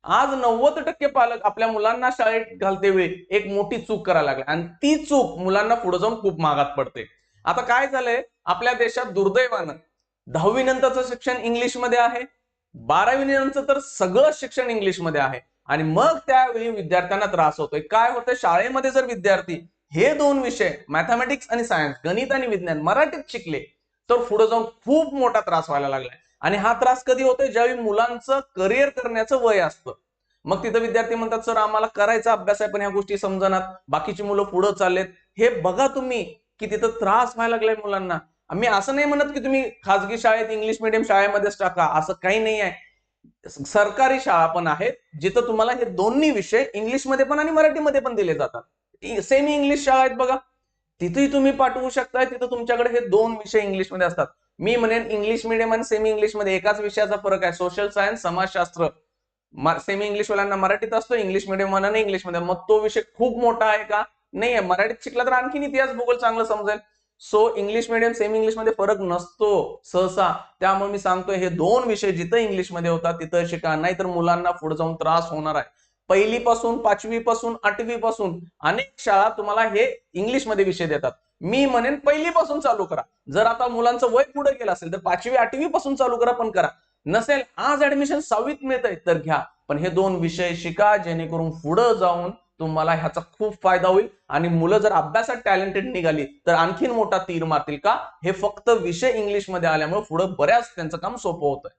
आज 90% पालक आपल्या मुलांना शाळेत घालते वेळी एक मोठी चूक करायला लागले आणि ती चूक मुलांना पुढे जाऊन खूप महागात पडते. आता काय झालंय आपल्या देशात दुर्दैवानं 10वी नंतरचं शिक्षण इंग्लिशमध्ये आहे, 12वी नंतर तर सगळं शिक्षण इंग्लिशमध्ये आहे आणि मग त्यावेळी विद्यार्थ्यांना त्रास होतोय. काय होतंय शाळेमध्ये जर विद्यार्थी हे दोन विषय मॅथमॅटिक्स आणि सायन्स गणित आणि विज्ञान मराठीत शिकले तर पुढे जाऊन खूप मोठा त्रास व्हायला लागलाय. आणि हा त्रास कधी होतोय ज्यावेळी मुलांचं करिअर करण्याचं वय असतं. मग तिथं विद्यार्थी म्हणतात सर आम्हाला करायचा अभ्यास आहे पण ह्या गोष्टी समजणार, बाकीची मुलं पुढे चाललेत. हे बघा तुम्ही की तिथं त्रास व्हायला लागलाय मुलांना. मी असं नाही म्हणत की तुम्ही खाजगी शाळेत इंग्लिश मिडियम शाळेमध्येच टाका, असं काही नाही आहे. सरकारी शाळा पण आहेत जिथं तुम्हाला हे दोन्ही विषय इंग्लिशमध्ये पण आणि मराठीमध्ये पण दिले जातात. सेमी इंग्लिश शाळा आहेत बघा, तिथेही तुम्ही पाठवू शकताय. तिथं तुमच्याकडे हे दोन विषय इंग्लिशमध्ये असतात. मी म्हणेन इंग्लिश मिडियम आणि सेमी इंग्लिश मध्ये एकाच विषयाचा फरक आहे, सोशल सायन्स समाजशास्त्र. सेमी इंग्लिश वाल्यांना मराठीत असतो, इंग्लिश मिडियम वाल्यांना इंग्लिश मध्ये. मग तो विषय खूप मोठा आहे का? नाही आहे. मराठीत शिकला तर आणखीन इतिहास भूगोल चांगलं समजेल. So English medium semi English मध्ये फरक नसतो सहसा. त्यामुळे मी सांगतोय हे दोन विषय जिथं इंग्लिश मध्ये होतात तिथं शिका, नाहीतर मुलांना पुढे जाऊन त्रास होणार आहे. पहिली पासून 5वी पासून 8वी पासून अनेक शाळा तुम्हाला हे इंग्लिश मध्ये विषय देतात. मी म्हणेन पहिलीपासून चालू करा. जर आता मुलांचं वय पुढे गेलं असेल तर 5वी 8वी पासून चालू करा, पण करा. नसेल आज ऍडमिशन 6वीत मिळतंय तर घ्या, पण हे दोन विषय शिका जेणेकरून पुढे जाऊन तुम्हाला ह्याचा खूप फायदा होईल. आणि मुलं जर अभ्यासात टॅलेंटेड निघाली तर आणखीन मोठा तीर मारतील. का? हे फक्त विषय इंग्लिश मध्ये आल्यामुळे पुढे बऱ्याच त्यांचं काम सोपं होतंय.